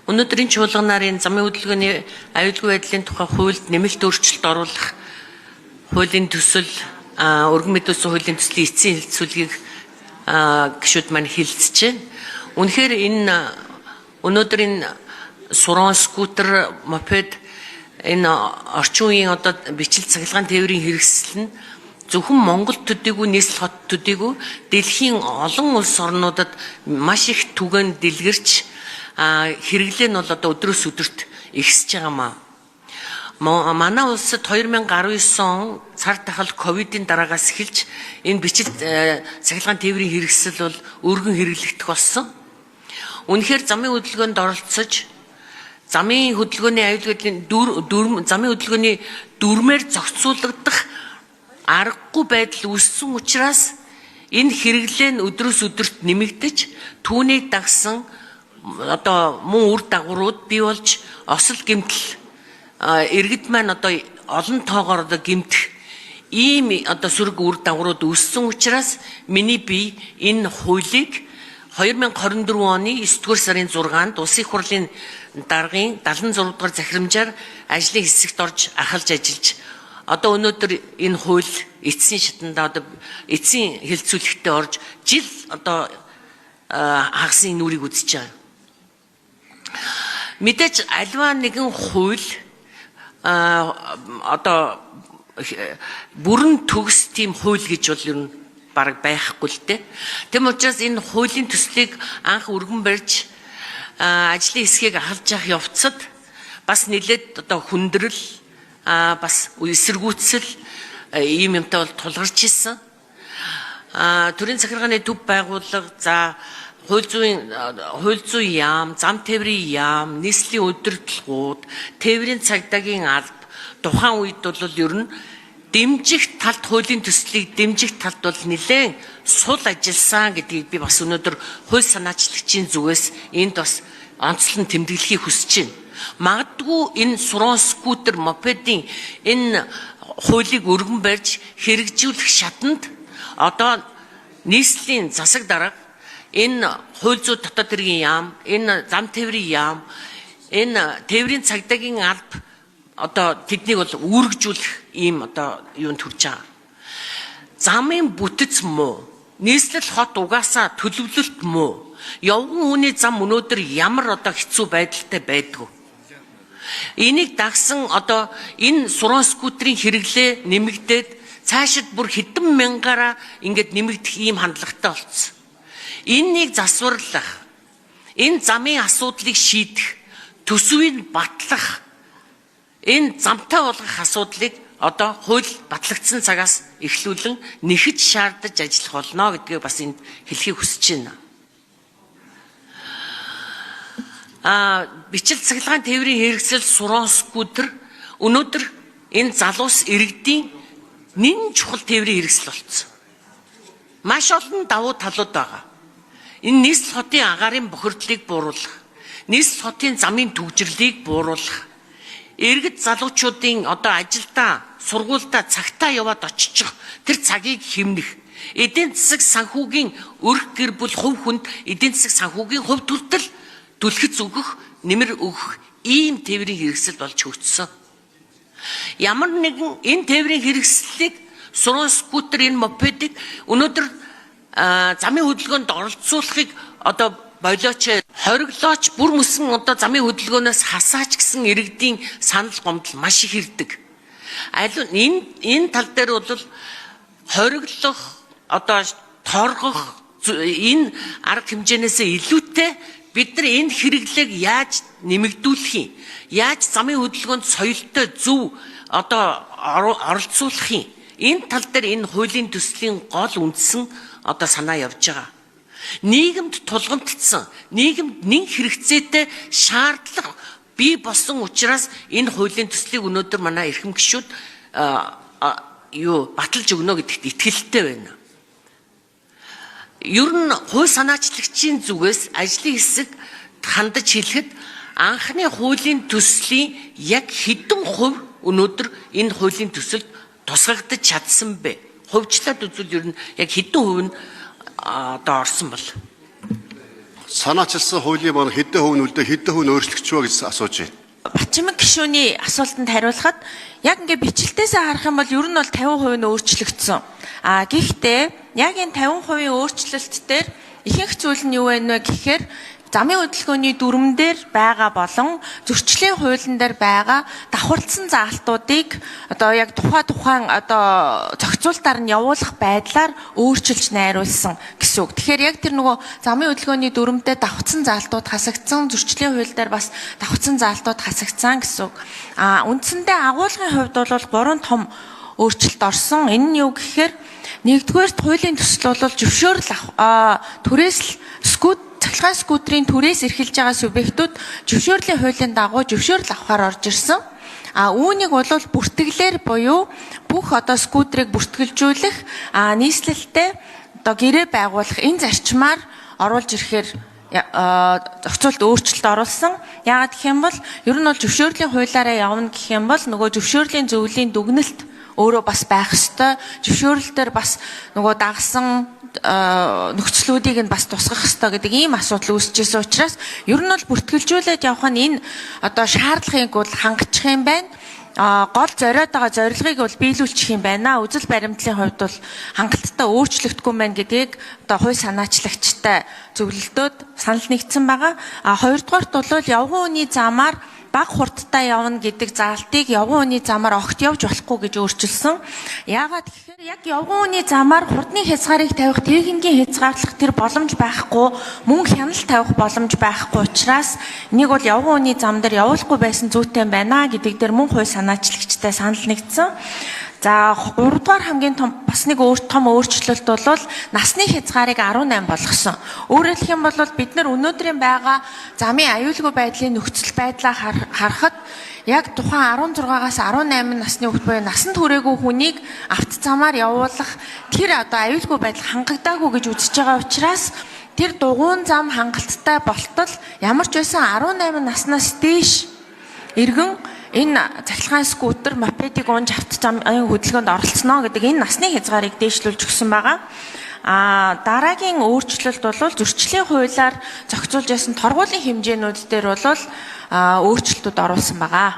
Өнөөдрийн чуулганаар энэ замын хөдөлгөөний аюулгүй байдлын тухай хуульд нэмэлт өөрчлөлт оруулах хуулийн төсөл өргөн мэдүүлсэн хуулийн төслийн эцсийн хэлэлцүүлгийг гишүүд маань хэлэлцэж байна. Үнэхээр энэ өнөөдрийн сурон скутер, мопед энэ орчин үеийн одоо бичил цахилгаан тээврийн хэрэгсэл нь зөвхөн Монгол төдийгүй нийслэл хот төдийгүй дэлхийн олон улс орнуудад маш их түгээн дэлгэрч хэрэглээ нь бол одоо өдрөөс өдөрт ихсэж байгаа маа. Манай улсад 2019 он цар тахал ковидын дараагаас эхэлж энэ бичил цахилгаан тээврийн хэрэгсэл бол өргөн хэрэглэгдэх болсон. Үнэхээр замын хөдөлгөөнд оролцож замын хөдөлгөөний аюулгүй замын хөдөлгөөний дүрмээр зохицуулагдах аргагүй байдал үүссэн учраас энэ хэрэглээ нь өдрөөс өдөрт нэмэгдэж түүнийг дагсан одоо мөн үр дагаврууд бий болж осол гэмтэл иргэд маань одоо олон тоогоор одоо гэмтэх ийм одоо сөрөг үр дагаврууд үүссэн учраас миний бие энэ хуулийг 2024 оны 9-р сарын 6-нд Улсын их хурлын даргын 76 дугаар захирамжаар ажлын хэсэгт орж ахалж ажиллаж одоо өнөөдөр энэ хууль эцсийн шатанда одоо эцсийн хэлэлцүүлэгтээ орж жил одоо хагасны нүрийг үзэж байгаа. Мэдээж альва нэгэн хууль одоо бүрэн төгс тийм хууль гэж бол ер нь бараг байхгүй л дээ. Тэм учраас энэ хуулийн төслийг анх өргөн барьж ажлын хэсгийг ахалж явах явцад бас нэлээд одоо хүндрэл бас эсэргүүцэл ийм юмтай бол тулгарч ирсэн. Төрийн захиргааны төв байгууллага за хууль зүйн яам, зам тээврийн яам, нийслэлийн удирдлагууд, тээврийн цагдаагийн алба тухайн үед бол ер нь дэмжих талд хуулийн төслийг дэмжих талд бол нэлээд сул ажилласан гэдгийг би бас өнөөдөр хууль санаачлагчийн зүгээс энд бас онцлон тэмдэглэхийг хүсэж байна. Магадгүй энэ сурон скутер, мопедийн энэ хуулийг өргөн барьж хэрэгжүүлэх шатанд одоо нийслэлийн засаг дарга энэ хууль зүйн дотоод хэргийн яам, энэ зам тээврийн яам, энэ тээврийн цагдаагийн алба одоо тэднийг бол үүргэжүүлэх ийм одоо юунд хүрч байгаа. Замын бүтэц муу, нийслэл хот угаасаа төлөвлөлт муу. Явган үүний зам өнөөдөр ямар одоо хэцүү байдалтай байдгүй. Энийг дагсан одоо энэ сурон скутерийн хэрэглээ нэмэгдээд цаашид бүр хэдэн мянгаараа ингээд нэмэгдэх ийм хандлагатай болсон. Энэнийг засварлах, энэ замын асуудлыг шийдэх, төсвийг батлах, энэ замтай болгох асуудлыг одоо хууль батлагдсан цагаас эхлүүлэн нэхэж шаардаж ажиллах болно гэдгийг бас энд хэлхийг хүсэж байна. Бичил цахилгаан тээврийн хэрэгсэл сурон скутер өнөөдөр энэ залуус иргэдийн нэн чухал тээврийн хэрэгсэл болсон. Маш олон давуу талууд байгаа. Энэ нийслэл хотын агаарын бохирдлыг бууруулах, нийслэл хотын замын төвжирлийг бууруулах, иргэд залуучуудын одоо ажилдаа, сургуульдаа цагтаа яваад очих тэр цагийг хэмнэх, эдийн засаг санхүүгийн өрх гэр бүл хувь хүнд эдийн засаг санхүүгийн хувь төртөл түлхэц өгөх, нэмэр өгөх ийм тээврийн хэрэгсэл болж хөгжсөн. Ямар нэгэн энэ тээврийн хэрэгслийг сурон скутер, энэ мопедыг өнөөдөр замын хөдөлгөөнд оролцуулахыг одоо болооч хориглооч бүр мөсөн одоо замын хөдөлгөөнөөс хасаач гэсэн иргэдийн санал гомдол маш их ирдэг. Энэ тал дээр бол хориглох одоо торгох энэ арга хэмжээнээсээ илүүтэй бид нар энэ хэрэглээг яаж нэмэгдүүлэх юм? Яаж замын хөдөлгөөнд соёлтой зөв одоо оролцуулах юм? Энэ тал дээр энэ хуулийн төслийн гол үндсэн одоо санаа явж байгаа. Нийгэмд тулгамдсан, нийгэмд нэн хэрэгцээтэй шаардлага бий болсон учраас энэ хуулийн төслийг өнөөдөр манай эрхэм гишүүд баталж өгнө гэдэгт итгэлтэй байна. Ер нь хууль санаачлагчийн зүгээс ажлын хэсэг хандаж хэлэхэд анхны хуулийн төслийн яг хэдэн хувь өнөөдөр энэ хуулийн төсөлд тусгагдаж чадсан бэ? Хувьчлаад үзвэл ер нь яг хэдэн хувь нь одоо орсон бол Санаачилсан хуулийн маань хэдэн хувь нь үлдээ хэдэн хувь нь өөрчлөгдөж байгаа гэж асууж байна. Батчимэг гишүүний асуултанд хариулахад яг ингээ бичлэлтээсээ харах юм бол ер нь бол 50% нь өөрчлөгдсөн. Гэхдээ яг энэ 50% өөрчлөлт дээр ихэнх зүйл нь юу вэ гэхээр замын хөдөлгөөний дүрмэн дээр байгаа болон зөрчлийн хуулийн дээр байгаа давхарлсан заалтуудыг одоо яг тухайн одоо зохицуултаар нь явуулах байдлаар өөрчилж найруулсан гэсэн үг. Тэгэхээр яг тэр нөгөө замын хөдөлгөөний дүрмдээ давхцсан заалтууд хасагдсан, зөрчлийн хууль дээр бас давхцсан заалтууд хасагдсан гэсэн үг. Үндсэндээ агуулгын хувьд бол 3 том өөрчлөлт орсон. Энэ нь юу гэхээр нэгдүгээр хуулийн төсөл бол зөвшөөрөл түрээсэл цахилгаан скутерийн түрээс эрхэлж байгаа субъектууд зөвшөөрлийн хуулийн дагуу зөвшөөрөл авахар орж ирсэн. Үүнийг бол бүртгэлээр буюу бүх одоо скутерийг бүртгэлжүүлэх нийслэлтэй одоо гэрээ байгуулах энэ зарчмаар оруулж ирэхээр зохицуулт өөрчлөлт оруулсан. Яагаад гэх юм бол ер нь бол зөвшөөрлийн хуулиараа явна гэх юм бол нөгөө зөвшөөрлийн зөвлөлийн дүгнэлт өөрөө бас байх ёстой. Зөвшөөрлөлтөөр бас нөгөө дагсан нөхцлүүдийг нь бас тусгах ёстой гэдэг ийм асуудал үүсчихсэн учраас ер нь бол бүртгэлжүүлээд явах нь энэ одоо шаардлагыг бол хангах юм байна. Гол зориод байгаа зорилгыг бол биелүүлчих юм байна. Үзэл баримтлалын хувьд бол хангалттай өөрчлөгдөхгүй байна гэдгийг одоо хувь санаачлагчтай зөвлөлтөд санал нэгдсэн байгаа. Хоёрдугаарт бол явган үний замаар баг хурдтай явна гэдэг заалтыг явган үний замаар огт явж болохгүй гэж өөрчилсөн. Яагаад гэхээр яг явган үний замаар хурдны хязгаарыг тавих, техникийн хязгаарлах тэр боломж байхгүй, мөн хяналт тавих боломж байхгүй учраас энийг бол явган үний зам дээр явуулахгүй байсан зүйтэй байна гэдэг дээр мөн хувь санаачлагчтай санал нэгдсэн. За 3 дугаар хамгийн том бас нэг том өөрчлөлт бол насны хязгаарыг 18 болгосон. Өөрөөр хэлэх юм бол бид нар өнөөдрийн байгаа замын аюулгүй байдлын нөхцөл байдлаа харахад яг тухайн 16-аас 18 насны хүүхэд буюу насанд хүрээгүй хүнийг авто замаар явуулах тэр одоо аюулгүй байдал хангагдаагүй гэж үзэж байгаа учраас тэр дугуйн зам хангалттай болтол ямар ч байсан 18 наснаас дээш иргэн энэ цахилгаан скутер, мопедыг унж авто замын хөдөлгөөнд оролцсноо гэдэг энэ насны хязгаарыг дээшлүүлж өгсөн байгаа. Дараагийн өөрчлөлт бол зөрчлийн хуулиар зохицуулж байсан торгуулийн хэмжээнүүд дээр бол өөрчлөлтүүд оруулсан байгаа.